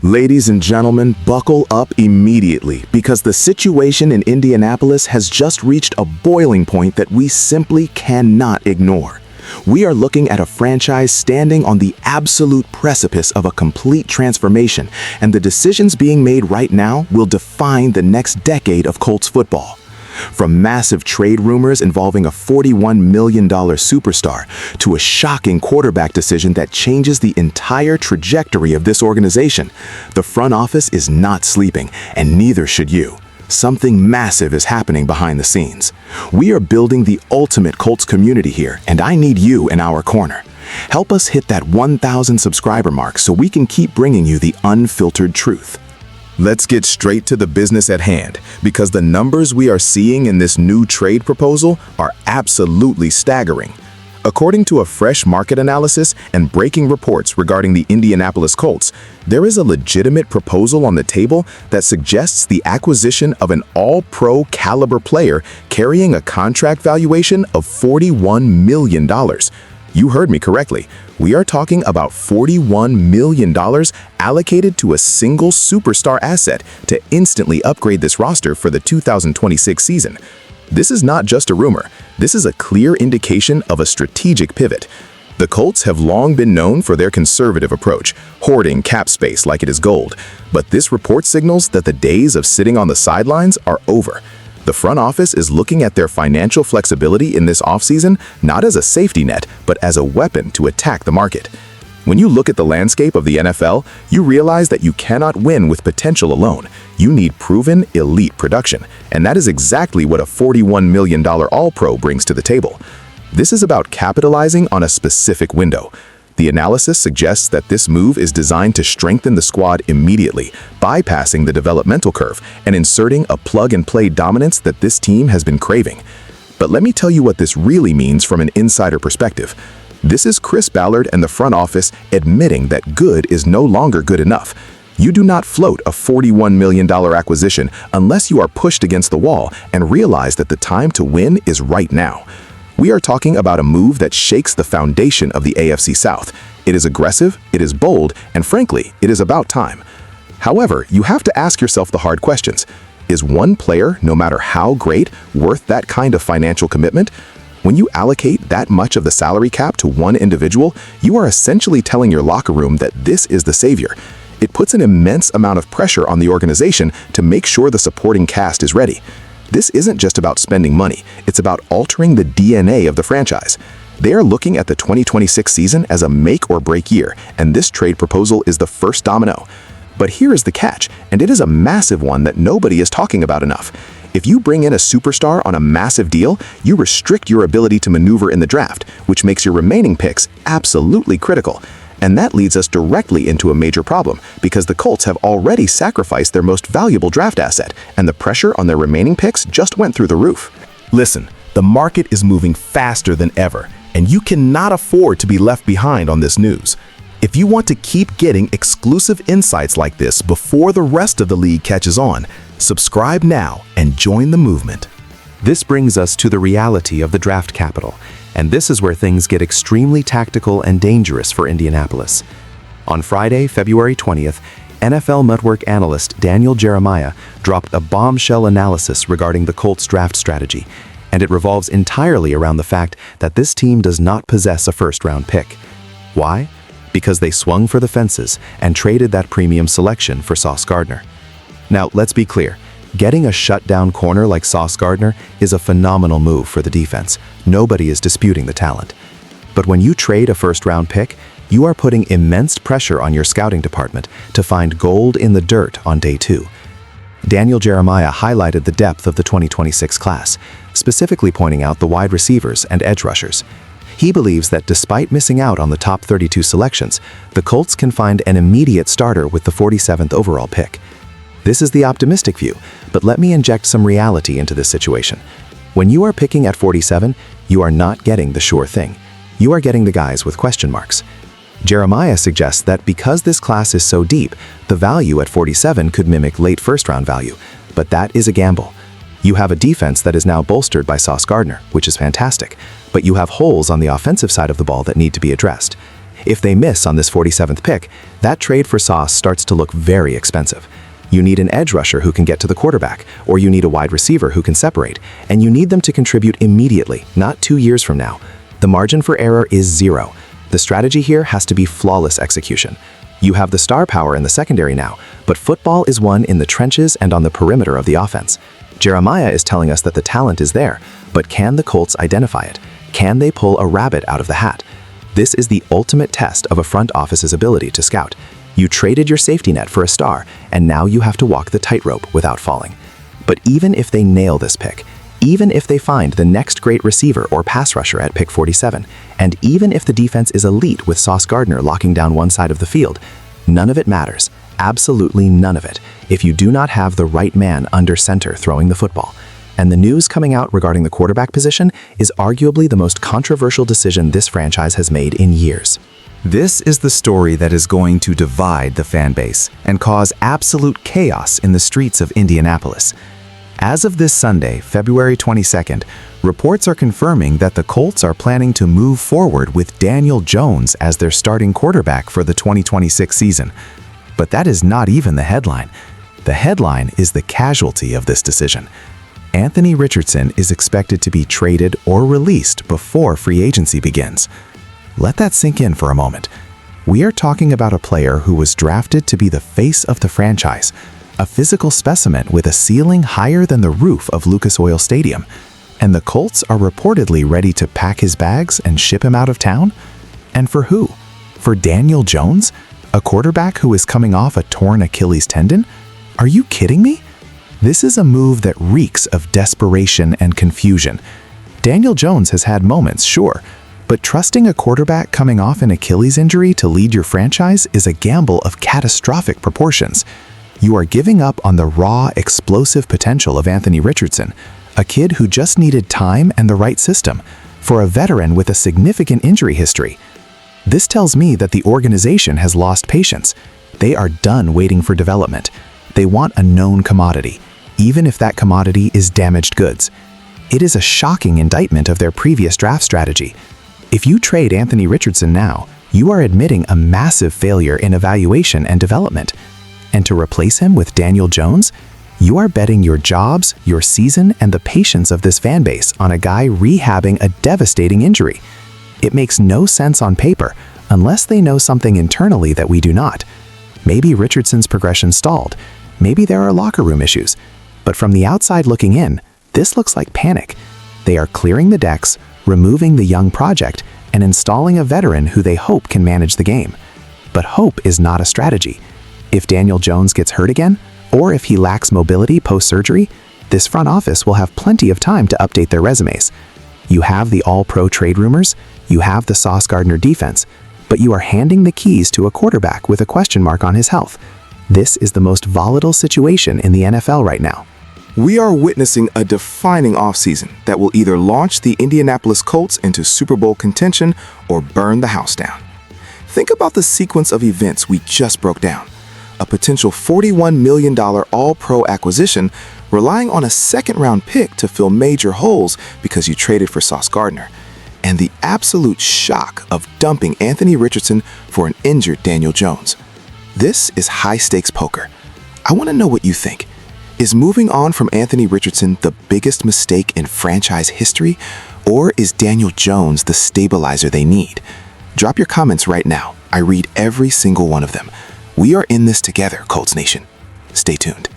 Ladies and gentlemen, buckle up immediately because the situation in Indianapolis has just reached a boiling point that we simply cannot ignore. We are looking at a franchise standing on the absolute precipice of a complete transformation, and the decisions being made right now will define the next decade of Colts football. From massive trade rumors involving a $41 million superstar to a shocking quarterback decision that changes the entire trajectory of this organization, the front office is not sleeping, and neither should you. Something massive is happening behind the scenes. We are building the ultimate Colts community here, and I need you in our corner. Help us hit that 1,000 subscriber mark so we can keep bringing you the unfiltered truth. Let's get straight to the business at hand, because the numbers we are seeing in this new trade proposal are absolutely staggering. According to a fresh market analysis and breaking reports regarding the Indianapolis Colts, there is a legitimate proposal on the table that suggests the acquisition of an all-pro caliber player carrying a contract valuation of $41 million. You heard me correctly. We are talking about $41 million allocated to a single superstar asset to instantly upgrade this roster for the 2026 season. This is not just a rumor. This is a clear indication of a strategic pivot. The Colts have long been known for their conservative approach, hoarding cap space like it is gold. But this report signals that the days of sitting on the sidelines are over. The front office is looking at their financial flexibility in this offseason not as a safety net, but as a weapon to attack the market. When you look at the landscape of the NFL, you realize that you cannot win with potential alone. You need proven, elite production, and that is exactly what a $41 million All-Pro brings to the table. This is about capitalizing on a specific window. The analysis suggests that this move is designed to strengthen the squad immediately, bypassing the developmental curve and inserting a plug-and-play dominance that this team has been craving. But let me tell you what this really means from an insider perspective. This is Chris Ballard and the front office admitting that good is no longer good enough. You do not float a $41 million acquisition unless you are pushed against the wall and realize that the time to win is right now. We are talking about a move that shakes the foundation of the AFC South. It is aggressive, it is bold, and frankly, it is about time. However, you have to ask yourself the hard questions. Is one player, no matter how great, worth that kind of financial commitment? When you allocate that much of the salary cap to one individual, you are essentially telling your locker room that this is the savior. It puts an immense amount of pressure on the organization to make sure the supporting cast is ready. This isn't just about spending money, it's about altering the DNA of the franchise. They are looking at the 2026 season as a make-or-break year, and this trade proposal is the first domino. But here is the catch, and it is a massive one that nobody is talking about enough. If you bring in a superstar on a massive deal, you restrict your ability to maneuver in the draft, which makes your remaining picks absolutely critical. And that leads us directly into a major problem, because the Colts have already sacrificed their most valuable draft asset, and the pressure on their remaining picks just went through the roof. Listen, the market is moving faster than ever, and you cannot afford to be left behind on this news. If you want to keep getting exclusive insights like this before the rest of the league catches on, subscribe now and join the movement. This brings us to the reality of the draft capital, and this is where things get extremely tactical and dangerous for Indianapolis. On Friday, February 20th, NFL Network analyst Daniel Jeremiah dropped a bombshell analysis regarding the Colts draft strategy, and it revolves entirely around the fact that this team does not possess a first-round pick. Why? Because they swung for the fences and traded that premium selection for Sauce Gardner. Now, let's be clear. Getting a shutdown corner like Sauce Gardner is a phenomenal move for the defense. Nobody is disputing the talent. But when you trade a first-round pick, you are putting immense pressure on your scouting department to find gold in the dirt on day 2. Daniel Jeremiah highlighted the depth of the 2026 class, specifically pointing out the wide receivers and edge rushers. He believes that despite missing out on the top 32 selections, the Colts can find an immediate starter with the 47th overall pick. This is the optimistic view, but let me inject some reality into this situation. When you are picking at 47, you are not getting the sure thing. You are getting the guys with question marks. Jeremiah suggests that because this class is so deep, the value at 47 could mimic late first-round value, but that is a gamble. You have a defense that is now bolstered by Sauce Gardner, which is fantastic, but you have holes on the offensive side of the ball that need to be addressed. If they miss on this 47th pick, that trade for Sauce starts to look very expensive. You need an edge rusher who can get to the quarterback, or you need a wide receiver who can separate, and you need them to contribute immediately, not 2 years from now. The margin for error is 0. The strategy here has to be flawless execution. You have the star power in the secondary now, but football is won in the trenches and on the perimeter of the offense. Jeremiah is telling us that the talent is there, but can the Colts identify it? Can they pull a rabbit out of the hat? This is the ultimate test of a front office's ability to scout. You traded your safety net for a star, and now you have to walk the tightrope without falling. But even if they nail this pick, even if they find the next great receiver or pass rusher at pick 47, and even if the defense is elite with Sauce Gardner locking down one side of the field, none of it matters, absolutely none of it, if you do not have the right man under center throwing the football. And the news coming out regarding the quarterback position is arguably the most controversial decision this franchise has made in years. This is the story that is going to divide the fan base and cause absolute chaos in the streets of Indianapolis. As of this Sunday, February 22nd, reports are confirming that the Colts are planning to move forward with Daniel Jones as their starting quarterback for the 2026 season. But that is not even the headline. The headline is the casualty of this decision. Anthony Richardson is expected to be traded or released before free agency begins. Let that sink in for a moment. We are talking about a player who was drafted to be the face of the franchise, a physical specimen with a ceiling higher than the roof of Lucas Oil Stadium. And the Colts are reportedly ready to pack his bags and ship him out of town? And for who? For Daniel Jones, a quarterback who is coming off a torn Achilles tendon? Are you kidding me? This is a move that reeks of desperation and confusion. Daniel Jones has had moments, sure, but trusting a quarterback coming off an Achilles injury to lead your franchise is a gamble of catastrophic proportions. You are giving up on the raw, explosive potential of Anthony Richardson, a kid who just needed time and the right system, for a veteran with a significant injury history. This tells me that the organization has lost patience. They are done waiting for development. They want a known commodity, even if that commodity is damaged goods. It is a shocking indictment of their previous draft strategy. If you trade Anthony Richardson now, you are admitting a massive failure in evaluation and development. And to replace him with Daniel Jones, you are betting your jobs, your season, and the patience of this fan base on a guy rehabbing a devastating injury. It makes no sense on paper, unless they know something internally that we do not. Maybe Richardson's progression stalled. Maybe there are locker room issues. But from the outside looking in, this looks like panic. They are clearing the decks, removing the young project, and installing a veteran who they hope can manage the game. But hope is not a strategy. If Daniel Jones gets hurt again, or if he lacks mobility post-surgery, this front office will have plenty of time to update their resumes. You have the all-pro trade rumors, you have the Sauce Gardner defense, but you are handing the keys to a quarterback with a question mark on his health. This is the most volatile situation in the NFL right now. We are witnessing a defining offseason that will either launch the Indianapolis Colts into Super Bowl contention or burn the house down. Think about the sequence of events we just broke down. A potential $41 million all-pro acquisition relying on a second-round pick to fill major holes because you traded for Sauce Gardner, and the absolute shock of dumping Anthony Richardson for an injured Daniel Jones. This is high-stakes poker. I want to know what you think. Is moving on from Anthony Richardson the biggest mistake in franchise history, or is Daniel Jones the stabilizer they need? Drop your comments right now. I read every single one of them. We are in this together, Colts Nation. Stay tuned.